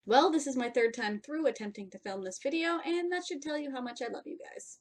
Well, this is my third time through attempting to film this video, and that should tell you how much I love you guys.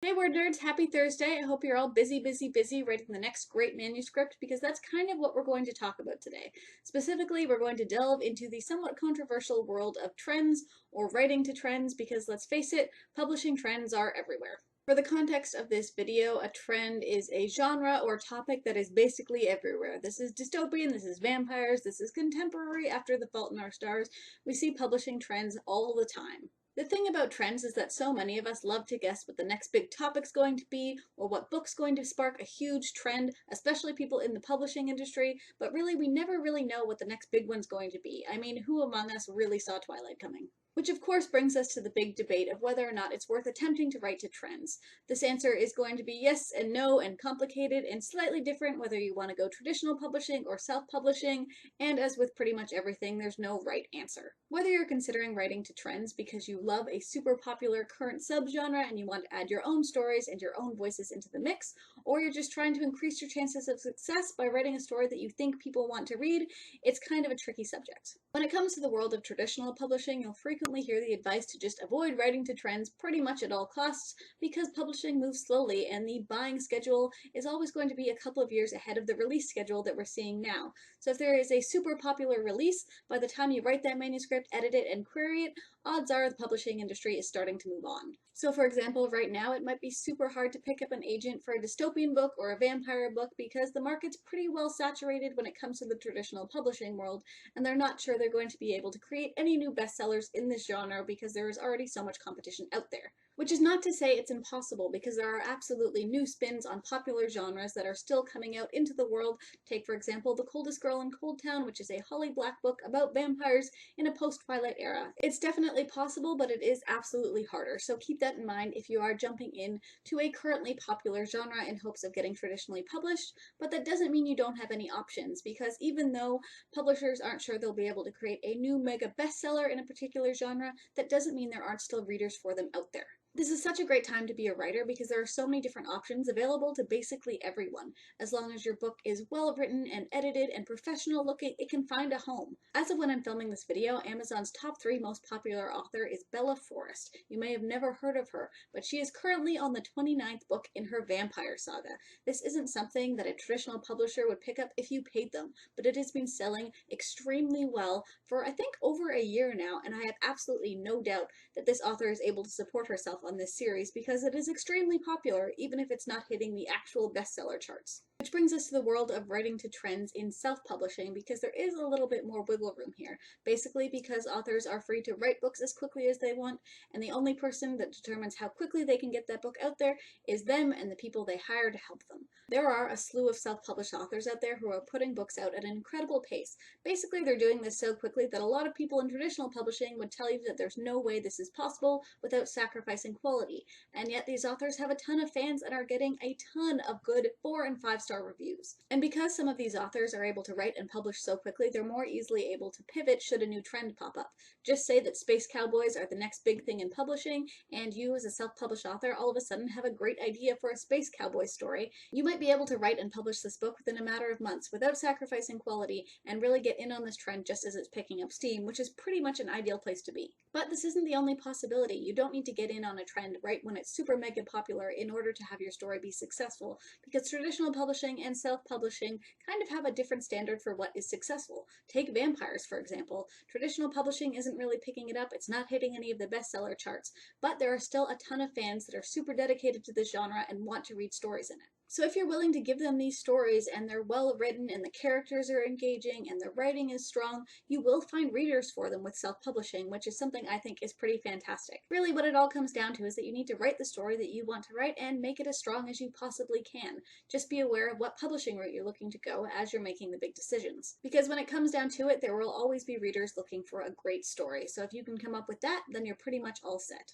Hey word nerds, happy Thursday. I hope you're all busy writing the next great manuscript because that's kind of what we're going to talk about today. Specifically, we're going to delve into the somewhat controversial world of trends or writing to trends because let's face it, publishing trends are everywhere. For the context of this video, a trend is a genre or topic that is basically everywhere. This is dystopian, this is vampires, this is contemporary after The Fault in Our Stars. We see publishing trends all the time. The thing about trends is that so many of us love to guess what the next big topic's going to be, or what book's going to spark a huge trend, especially people in the publishing industry, but really we never really know what the next big one's going to be. I mean, who among us really saw Twilight coming? Which of course brings us to the big debate of whether or not it's worth attempting to write to trends. This answer is going to be yes and no and complicated and slightly different whether you want to go traditional publishing or self-publishing, and as with pretty much everything, there's no right answer. Whether you're considering writing to trends because you love a super popular current subgenre and you want to add your own stories and your own voices into the mix, or you're just trying to increase your chances of success by writing a story that you think people want to read, it's kind of a tricky subject. When it comes to the world of traditional publishing, you'll frequently hear the advice to just avoid writing to trends pretty much at all costs because publishing moves slowly and the buying schedule is always going to be a couple of years ahead of the release schedule that we're seeing now. So if there is a super popular release, by the time you write that manuscript, edit it, and query it, odds are the publishing industry is starting to move on. So for example, right now it might be super hard to pick up an agent for a dystopian book or a vampire book because the market's pretty well saturated when it comes to the traditional publishing world, and they're not sure they're going to be able to create any new bestsellers in this genre because there is already so much competition out there. Which is not to say it's impossible, because there are absolutely new spins on popular genres that are still coming out into the world. Take, for example, The Coldest Girl in Cold Town, which is a Holly Black book about vampires in a post-Twilight era. It's definitely possible, but it is absolutely harder, so keep that in mind if you are jumping in to a currently popular genre in hopes of getting traditionally published, but that doesn't mean you don't have any options, because even though publishers aren't sure they'll be able to create a new mega bestseller in a particular genre, that doesn't mean there aren't still readers for them out there. This is such a great time to be a writer because there are so many different options available to basically everyone. As long as your book is well written and edited and professional looking, it can find a home. As of when I'm filming this video, Amazon's top 3 most popular author is Bella Forrest. You may have never heard of her, but she is currently on the 29th book in her vampire saga. This isn't something that a traditional publisher would pick up if you paid them, but it has been selling extremely well for I think over a year now, and I have absolutely no doubt that this author is able to support herself on this series because it is extremely popular, even if it's not hitting the actual bestseller charts. Which brings us to the world of writing to trends in self-publishing, because there is a little bit more wiggle room here. Basically because authors are free to write books as quickly as they want, and the only person that determines how quickly they can get that book out there is them and the people they hire to help them. There are a slew of self-published authors out there who are putting books out at an incredible pace. Basically, they're doing this so quickly that a lot of people in traditional publishing would tell you that there's no way this is possible without sacrificing quality. And yet these authors have a ton of fans and are getting a ton of good 4- and 5-star reviews. And because some of these authors are able to write and publish so quickly, they're more easily able to pivot should a new trend pop up. Just say that space cowboys are the next big thing in publishing, and you as a self-published author all of a sudden have a great idea for a space cowboy story. You might be able to write and publish this book within a matter of months without sacrificing quality and really get in on this trend just as it's picking up steam, which is pretty much an ideal place to be. But this isn't the only possibility. You don't need to get in on a trend right when it's super mega popular in order to have your story be successful, because traditional publishing and self-publishing kind of have a different standard for what is successful. Take vampires, for example. Traditional publishing isn't really picking it up, it's not hitting any of the bestseller charts, but there are still a ton of fans that are super dedicated to this genre and want to read stories in it. So if you're willing to give them these stories and they're well written and the characters are engaging and the writing is strong, you will find readers for them with self-publishing, which is something I think is pretty fantastic. Really what it all comes down to is that you need to write the story that you want to write and make it as strong as you possibly can. Just be aware of what publishing route you're looking to go as you're making the big decisions. Because when it comes down to it, there will always be readers looking for a great story. So if you can come up with that, then you're pretty much all set.